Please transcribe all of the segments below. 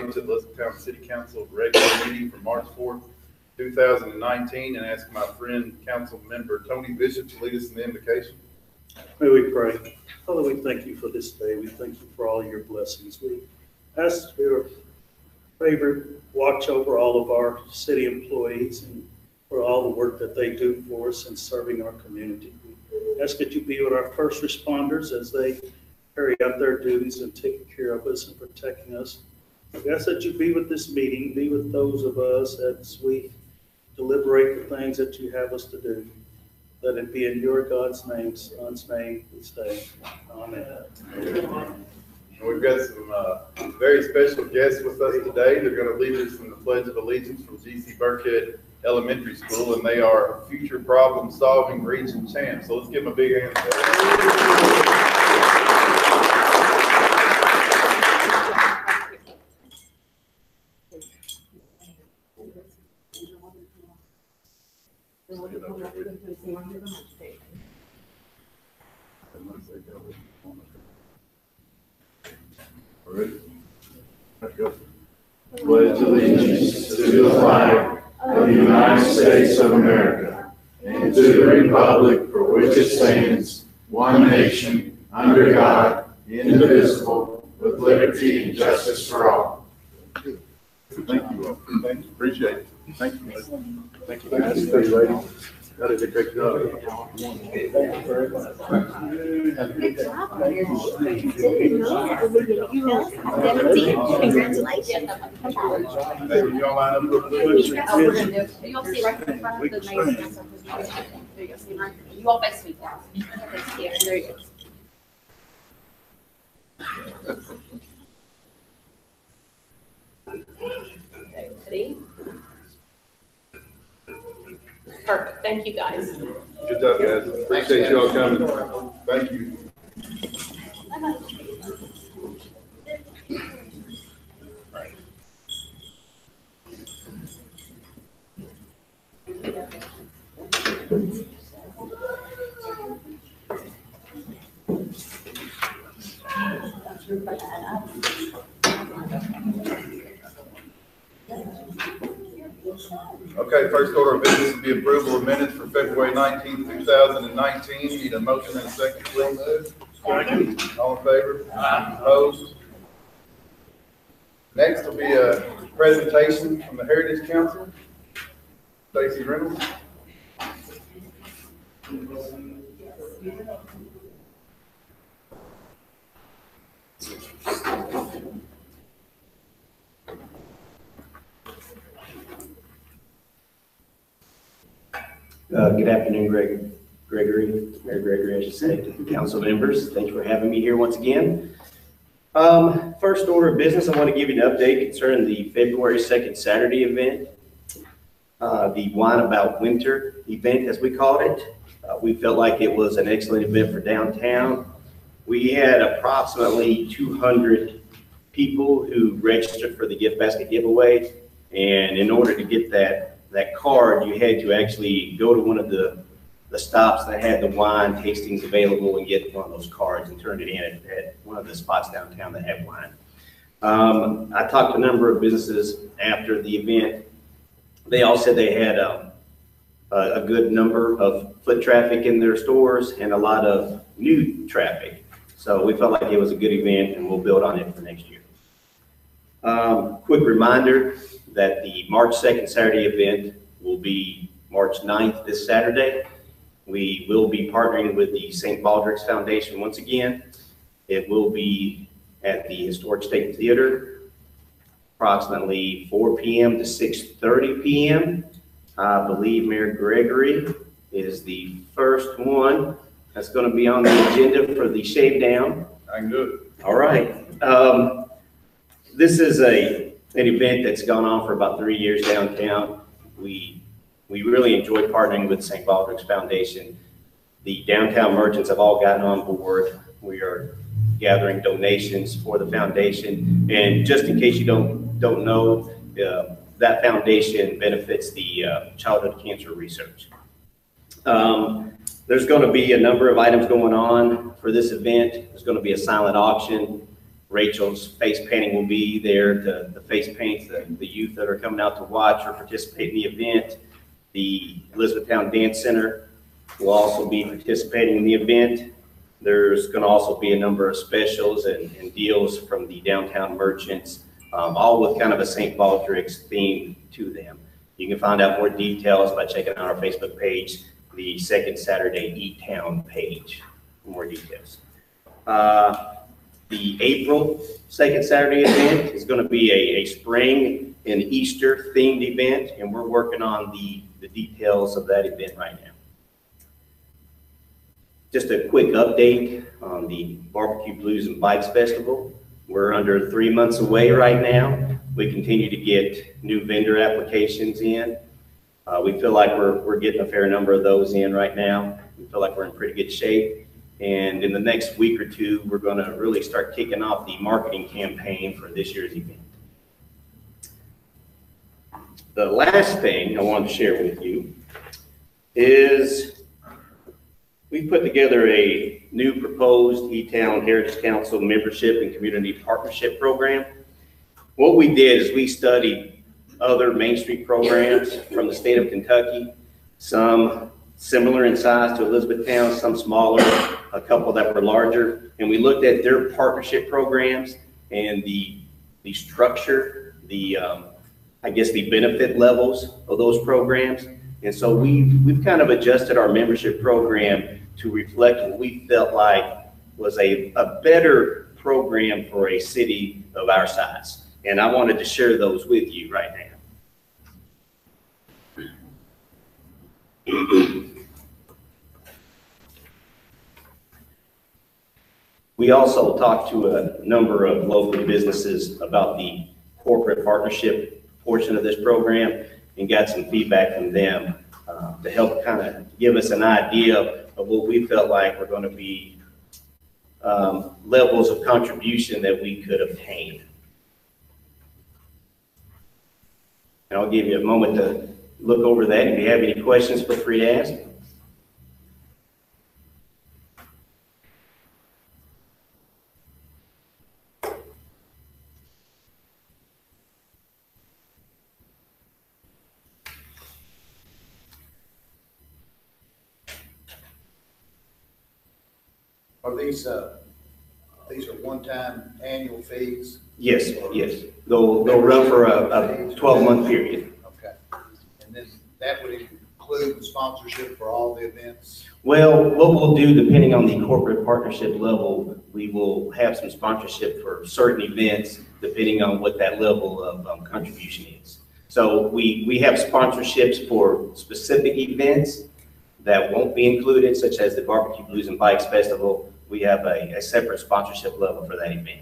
To the Elizabethtown City Council regular meeting for March 4th, 2019, and ask my friend, Council Member Tony Bishop, to lead us in the invocation. May we pray. Father, we thank you for this day. We thank you for all your blessings. We ask your favor, watch over all of our city employees and for all the work that they do for us in serving our community. We ask that you be with our first responders as they carry out their duties and taking care of us and protecting us. We ask that you be with this meeting, be with those of us as we deliberate the things that you have us to do. Let it be in your God's name, Son's name, we say. Amen. We've got some very special guests with us today. They're going to lead us in the Pledge of Allegiance from G.C. Burkhead Elementary School, and they are future problem-solving region champs. So let's give them a big hand. Ready? Let's go. Pledge allegiance to the flag of the United States of America and to the republic for which it stands, one nation, under God, indivisible, with liberty and justice for all. Thank you all. Thank you. Appreciate it. Thank you. Thank you. Thank you, lady. That is a great job. Thank you very much. Congratulations. Hey, y'all line up real quick. You'll see right in front of the main. You all face me. Yeah, there you go. Okay, ready? Perfect. Thank you, guys. Good job, guys. Appreciate y'all coming. Thank you. Okay, first order of business will be approval of minutes for February 19th, 2019. Need a motion and a second, please. Second. All in favor? Aye. Opposed? Next will be a presentation from the Heritage Council. Stacey Reynolds. Good afternoon, Mayor Gregory, I should say, council members. Thanks for having me here once again. First order of business, I want to give you an update concerning the February 2nd Saturday event, the Wine About Winter event, as we called it. We felt like it was an excellent event for downtown. We had approximately 200 people who registered for the gift basket giveaway, and in order to get that card, you had to actually go to one of the stops that had the wine tastings available and get one of those cards and turn it in at one of the spots downtown that had wine. I talked to a number of businesses after the event. They all said they had a good number of foot traffic in their stores and a lot of new traffic. So we felt like it was a good event, and we'll build on it for next year. Quick reminder that the March 2nd Saturday event will be March 9th, this Saturday. We will be partnering with the St. Baldrick's Foundation once again. It will be at the Historic State Theater, approximately 4 p.m. to 6:30 p.m. I believe Mayor Gregory is the first one that's going to be on the agenda for the shave down. I can do it. All right. This is an event that's gone on for about 3 years downtown. We really enjoy partnering with St. Baldrick's Foundation. The downtown merchants have all gotten on board. We are gathering donations for the foundation. And just in case you don't know, that foundation benefits the childhood cancer research. There's going to be a number of items going on for this event. There's going to be a silent auction. Rachel's face painting will be there to face paint the youth that are coming out to watch or participate in the event. The Elizabethtown Dance Center will also be participating in the event. There's going to also be a number of specials and deals from the downtown merchants, all with kind of a St. Baldrick's theme to them. You can find out more details by checking out our Facebook page, the Second Saturday E-Town page, for more details. The April Second Saturday event is going to be a spring and Easter themed event, and we're working on the details of that event right now. Just a quick update on the Barbecue Blues and Bikes Festival. We're under 3 months away right now. We continue to get new vendor applications in. We feel like we're getting a fair number of those in right now. We feel like we're in pretty good shape. And in the next week or two, we're going to really start kicking off the marketing campaign for this year's event. The last thing I wanted to share with you is we put together a new proposed E-Town Heritage Council membership and community partnership program. What we did is we studied other Main Street programs from the state of Kentucky, some similar in size to Elizabethtown, some smaller, a couple that were larger, and we looked at their partnership programs and the structure, I guess the benefit levels of those programs. And so we've kind of adjusted our membership program to reflect what we felt like was a better program for a city of our size. And I wanted to share those with you right now. We also talked to a number of local businesses about the corporate partnership portion of this program and got some feedback from them to help kind of give us an idea of what we felt like were going to be levels of contribution that we could obtain. And I'll give you a moment to look over that. If you have any questions, feel free to ask. Are these are one-time annual fees? Yes, yes. They'll run for a 12-month period. Okay. And then that would include the sponsorship for all the events? Well, what we'll do, depending on the corporate partnership level, we will have some sponsorship for certain events, depending on what that level of contribution is. So we have sponsorships for specific events that won't be included, such as the Barbecue Blues and Bikes Festival. We have a separate sponsorship level for that event.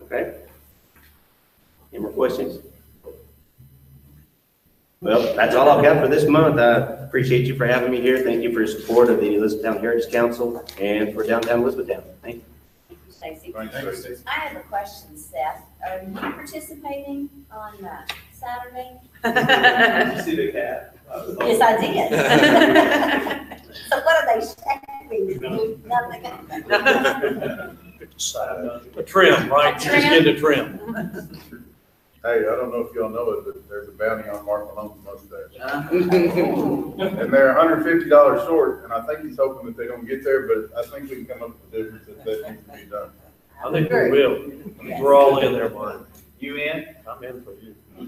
Okay. Any more questions? Well, that's all I've got for this month. I appreciate you for having me here. Thank you for your support of the Elizabethtown Heritage Council and for downtown Elizabethtown. Thank you. Stacy. Thanks, Stacy. I have a question, Seth. Are you participating on Saturday? Did you see the cat? Yes, I did. So what are they showing? Nothing. A trim, right? Just get a trim. Hey, I don't know if y'all know it, but there's a bounty on Mark Malone's mustache. And they're $150 short, and I think he's hoping that they don't get there, but I think we can come up with a difference if that needs to be done. I think we will. I mean, we're all in there, Mark. You in? I'm in for you. I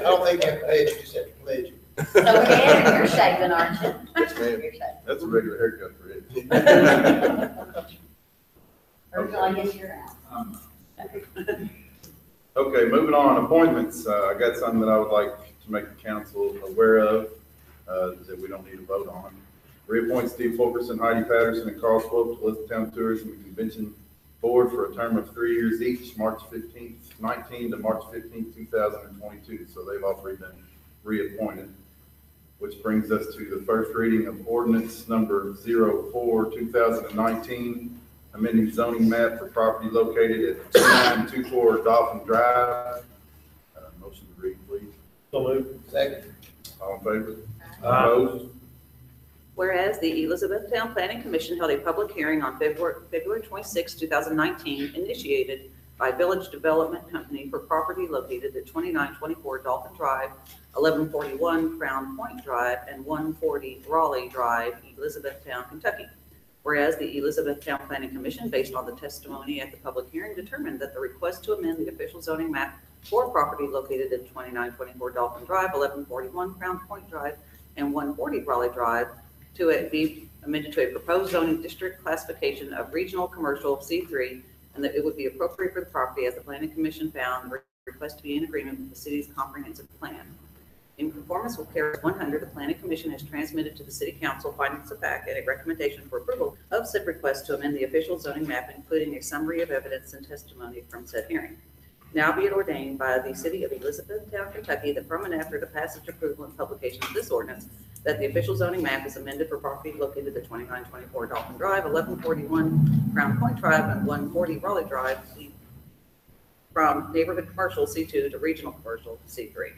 don't think you have to pledge, you just have to pledge. So Ken, you're shaving, aren't you? Yes, ma'am. You're shaving. That's a regular haircut for it. Virgil, I guess you're out. Okay, moving on, appointments. I got something that I would like to make the council aware of, that we don't need to vote on. Reappoint Steve Fulkerson, Heidi Patterson, and Carl Swope to Elizabethtown Tourism and Convention Board for a term of 3 years each, March 15th, 19 to March 15th, 2022. So they've already been reappointed, which brings us to the first reading of ordinance number 04, 2019, amending zoning map for property located at 2924 Dolphin Drive. Motion to read, please. So moved. Second. All in favor? Aye. Opposed? Whereas the Elizabethtown Planning Commission held a public hearing on February 26, 2019, initiated by Village Development Company for property located at 2924 Dolphin Drive, 1141 Crown Point Drive, and 140 Raleigh Drive, Elizabethtown, Kentucky. Whereas the Elizabethtown Planning Commission, based on the testimony at the public hearing, determined that the request to amend the official zoning map for property located at 2924 Dolphin Drive, 1141 Crown Point Drive, and 140 Raleigh Drive to be amended to a proposed zoning district classification of regional commercial C3, and that it would be appropriate for the property as the Planning Commission found the request to be in agreement with the city's comprehensive plan. In conformance with Paragraph 100, the Planning Commission has transmitted to the City Council findings of fact and a recommendation for approval of said request to amend the official zoning map, including a summary of evidence and testimony from said hearing. Now be it ordained by the City of Elizabethtown, Kentucky, that from and after the passage, approval, and publication of this ordinance, that the official zoning map is amended for property located at 2924 Dolphin Drive, 1141 Crown Point Drive, and 140 Raleigh Drive, from neighborhood commercial C2 to regional commercial C3.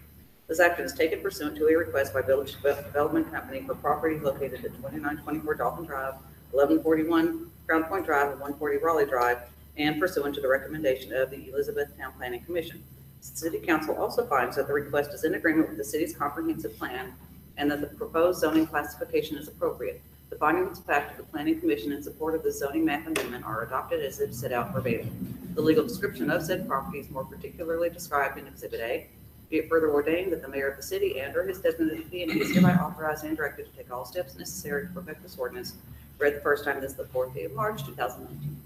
This action is taken pursuant to a request by Village Development Company for property located at 2924 Dolphin Drive, 1141 Crown Point Drive, and 140 Raleigh Drive, and pursuant to the recommendation of the Elizabethtown Planning Commission. City Council also finds that the request is in agreement with the city's comprehensive plan and that the proposed zoning classification is appropriate. The findings of fact of the Planning Commission in support of the zoning map amendment are adopted as if set out verbatim. The legal description of said property is more particularly described in Exhibit A. Be it further ordained that the mayor of the city and or his designated deity is hereby authorized and directed to take all steps necessary to perfect this ordinance. Read the first time, this is the 4th day of March, 2019.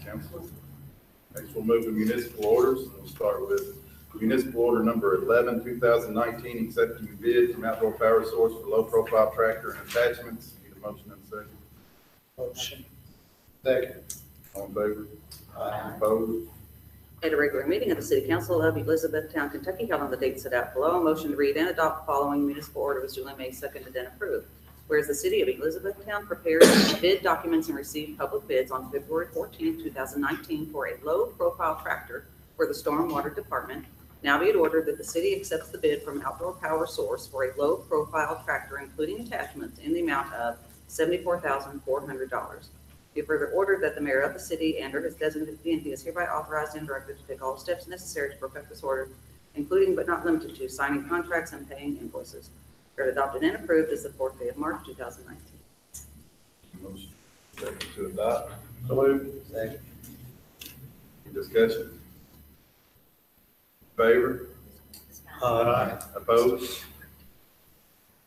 Council. Next, we'll move to municipal orders. We'll start with municipal order number 11, 2019, accepting bid from Outdoor Power Source for low-profile tractor and attachments. Need a motion and a second. Motion. Second. All in favor? Aye. Opposed? At a regular meeting of the City Council of Elizabethtown, Kentucky, held on the date set out below, a motion to read and adopt the following municipal order was duly made, seconded, and approved. Whereas the City of Elizabethtown prepared bid documents and received public bids on February 14, 2019 for a low-profile tractor for the Stormwater Department, now be it ordered that the city accepts the bid from Outdoor Power Source for a low-profile tractor, including attachments, in the amount of $74,400. Be it further ordered that the mayor of the city and or his designated deity is hereby authorized and directed to take all steps necessary to perfect this order, including but not limited to signing contracts and paying invoices. Read, adopted, and approved is the 4th day of March, 2019. Motion second to adopt. So moved. Second. Any discussion? Favor? Aye. Opposed?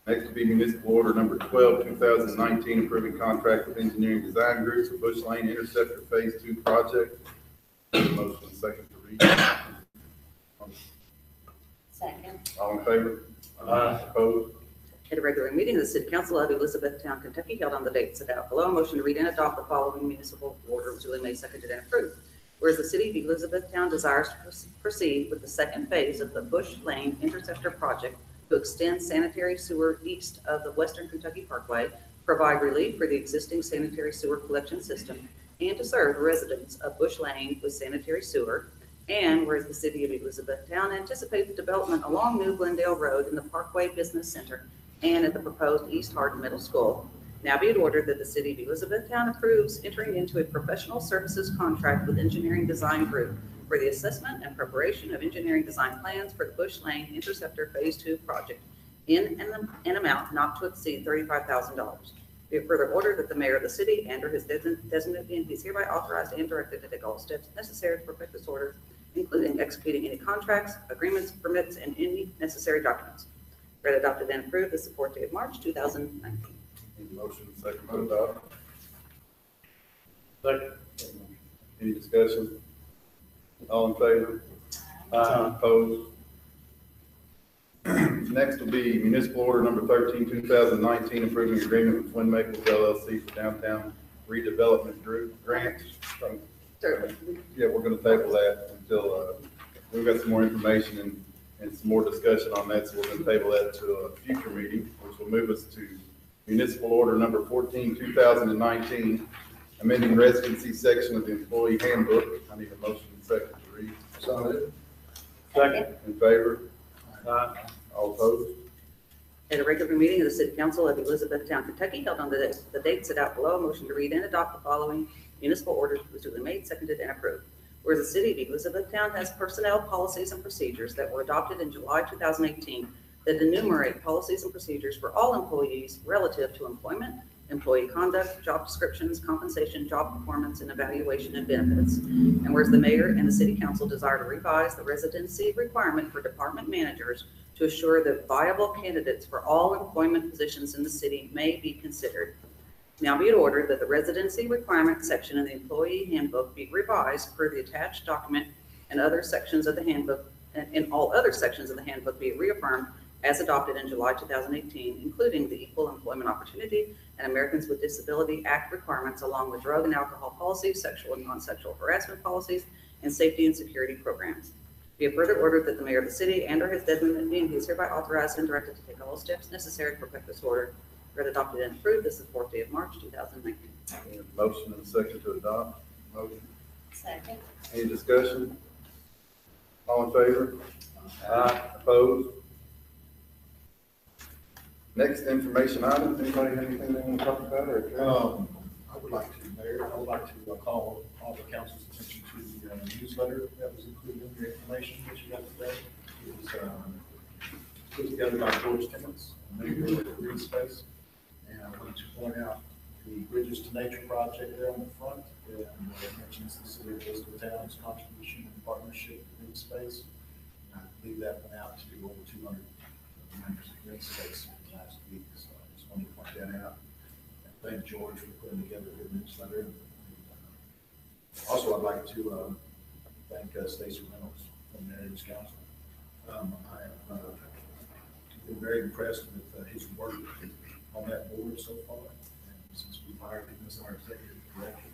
Next will be municipal order number 12, 2019, approving contract with Engineering Design Group for Bush Lane Interceptor Phase 2 project. Motion second to read. Second. All in favor? Aye. Opposed? At a regular meeting of the City Council of Elizabethtown, Kentucky, held on the date set out below, a motion to read and adopt the following municipal order was duly made, seconded, and approved. Whereas the City of Elizabethtown desires to proceed with the second phase of the Bush Lane Interceptor project to extend sanitary sewer east of the Western Kentucky Parkway, provide relief for the existing sanitary sewer collection system, and to serve the residents of Bush Lane with sanitary sewer. And whereas the City of Elizabethtown anticipates development along New Glendale Road in the Parkway Business Center and at the proposed East Hardin Middle School. Now be it ordered that the City of Elizabethtown approves entering into a professional services contract with Engineering Design Group for the assessment and preparation of engineering design plans for the Bush Lane Interceptor Phase 2 project in an amount not to exceed $35,000. Be it further ordered that the mayor of the city and or his designated entity is hereby authorized and directed to take all steps necessary to perfect this order, including executing any contracts, agreements, permits, and any necessary documents. Read, adopted, and approved this 4th day of March, 2019. Need a motion second to adopt. Second. Any discussion? All in favor? Aye. Opposed? Next will be municipal order number 13, 2019, approving agreement with Twin Maples LLC for downtown redevelopment grant. Certainly. Yeah, we're gonna table that until, we've got some more information and some more discussion on that, so we're gonna table that to a future meeting, which will move us to municipal order number 14, 2019, amending residency section of the employee handbook. I need a motion second to read. So moved. Second. In favor? Aye. All opposed? At a regular meeting of the City Council of Elizabethtown, Kentucky, held on the date set out below, a motion to read and adopt the following municipal orders was duly made, seconded, and approved. Whereas the City of Elizabethtown has personnel policies and procedures that were adopted in July 2018 that enumerate policies and procedures for all employees relative to employment, employee conduct, job descriptions, compensation, job performance, and evaluation and benefits. And whereas the mayor and the city council desire to revise the residency requirement for department managers to assure that viable candidates for all employment positions in the city may be considered. Now be it ordered that the residency requirement section in the employee handbook be revised per the attached document and other sections of the handbook, and all other sections of the handbook be reaffirmed as adopted in July 2018, including the Equal Employment Opportunity and Americans with Disability Act requirements, along with drug and alcohol policies, sexual and non-sexual harassment policies, and safety and security programs. Be it further ordered that the mayor of the city and or his designee is hereby authorized and directed to take all steps necessary to perfect this order. Read, adopted, and approved. This is the 4th day of March, 2019. We have a motion and a second to adopt. Motion. Second. Any discussion? All in favor? Aye. Opposed? Next information items, anybody have anything they want to talk about or? I would like to, Mayor, I would like to call all the council's attention to the newsletter that was included in the information that you got today. It was put together by George Timmons, Mayor of the Green Space. And I wanted to point out the Bridges to Nature project there on the front. And it mentions the city of Elizabethtown's contribution and partnership with Green Space. And I believe that went out to over 200 members of Green Space last week. So I just wanted to point that out. Thank George for putting together the newsletter. Also, I'd like to thank Stacy Reynolds from the Mayor's Council. I have been very impressed with his work on that board so far, and since we hired him as our executive director.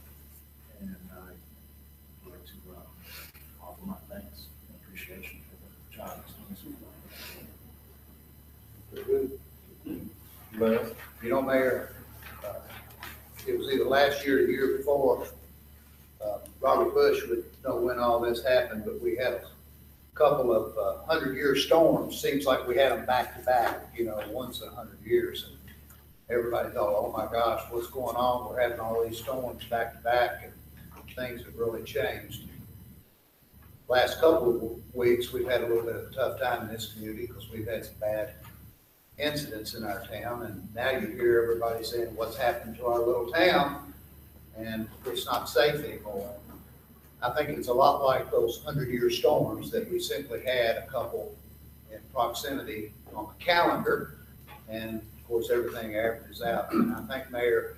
And I'd like to offer my thanks and appreciation for the job he's doing so far. Very good. Well, You know, Mayor, it was either last year or the year before, Robert Bush would know when all this happened, but we had a couple of 100-year storms. Seems like we had them back to back, you know, once in 100 years. And everybody thought, oh my gosh, what's going on? We're having all these storms back to back, and things have really changed. Last couple of weeks, we've had a little bit of a tough time in this community because we've had some bad incidents in our town, and now you hear everybody saying what's happened to our little town, and it's not safe anymore. I think it's a lot like those 100-year storms that we simply had a couple in proximity on the calendar, and of course everything averages out. And I think, Mayor,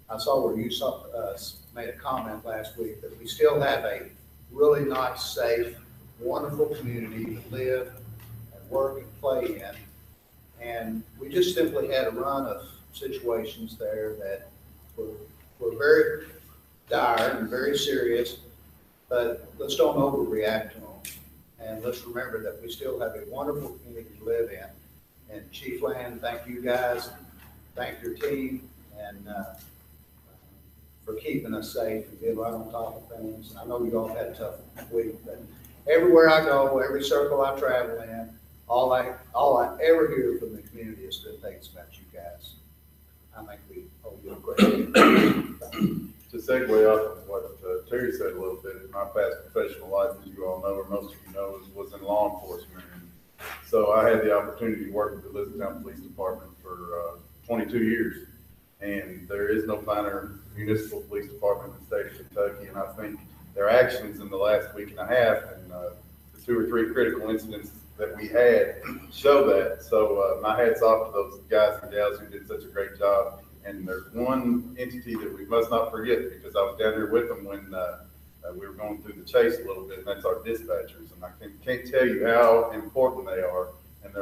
I saw where you made a comment last week that we still have a really nice, safe, wonderful community to live and work and play in. And we just simply had a run of situations there that were very dire and very serious, but let's don't overreact to them. And let's remember that we still have a wonderful community to live in. And Chief Land, thank you guys, and thank your team, and for keeping us safe and being right on top of things. And I know you all had a tough week, but everywhere I go, every circle I travel in, all I ever hear from the community is good things about you guys. I think we owe you a great deal. To segue off of what Terry said a little bit, in my past professional life, as you all know, or most of you know, was in law enforcement. So I had the opportunity to work with the Elizabethtown Police Department for 22 years. And there is no finer municipal police department in the state of Kentucky. And I think their actions in the last week and a half and the 2 or 3 critical incidents that we had show that. So my hat's off to those guys and gals who did such a great job. And there's one entity that we must not forget, because I was down there with them when we were going through the chase a little bit, and that's our dispatchers. And I can't tell you how important they are. And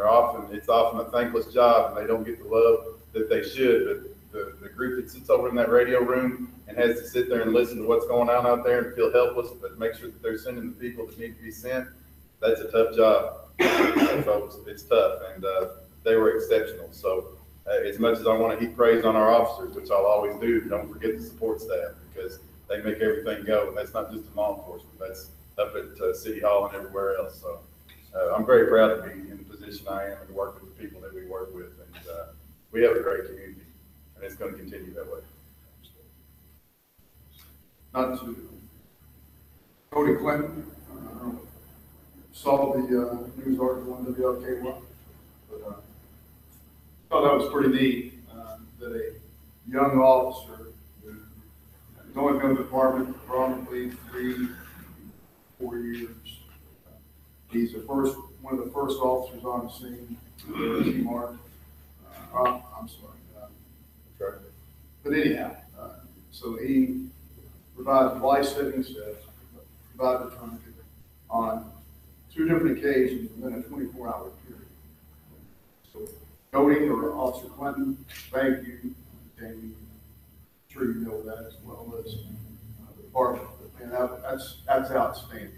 it's often a thankless job, and they don't get the love that they should. But the group that sits over in that radio room and has to sit there and listen to what's going on out there and feel helpless, but make sure that they're sending the people that need to be sent, that's a tough job. Folks, it's tough, and they were exceptional. So as much as I want to heap praise on our officers, which I'll always do, don't forget the support staff, because they make everything go. And that's not just in law enforcement, that's up at City Hall and everywhere else. So I'm very proud to be in the position I am and to work with the people that we work with. And we have a great community, and it's going to continue that way. Not to Cody Clinton, saw the news article on WLKY, but thought that was pretty neat that a young officer who only been in the department for probably 3-4 years. He's one of the first officers on the scene. T-Mark. I'm sorry. But anyhow, so he provided life-saving steps, provided tourniquet on 2 different occasions within a 24-hour period. So, Cody or Officer Clinton, thank you. And I'm sure you know that as well as the department. And that's outstanding.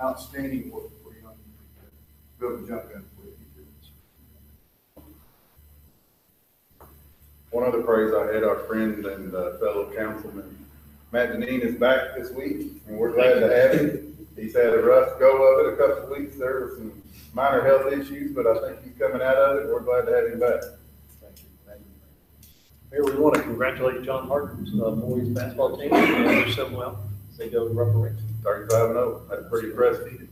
Outstanding work for young people to be able to jump in with you. One other praise I had, our friend and fellow councilman Matt Deneen is back this week, and we're glad to have him. He's had a rough go of it a couple of weeks. There were some minor health issues, but I think he's coming out of it. We're glad to have him back. Thank you. Mayor, we want to congratulate John Hartman's boys basketball team. They did so well as they go to Rough Range. 35-0. That's pretty impressive.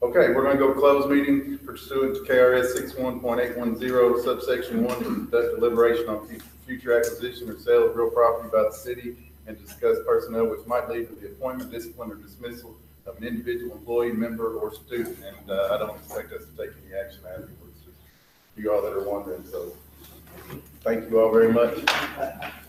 Okay, we're going to go close meeting pursuant to KRS 61.810 subsection 1 to conduct deliberation on future acquisition or sale of real property by the city and discuss personnel which might lead to the appointment, discipline, or dismissal of an individual employee, member, or student. And I don't expect us to take any action afterwards. Just you all that are wondering. So thank you all very much.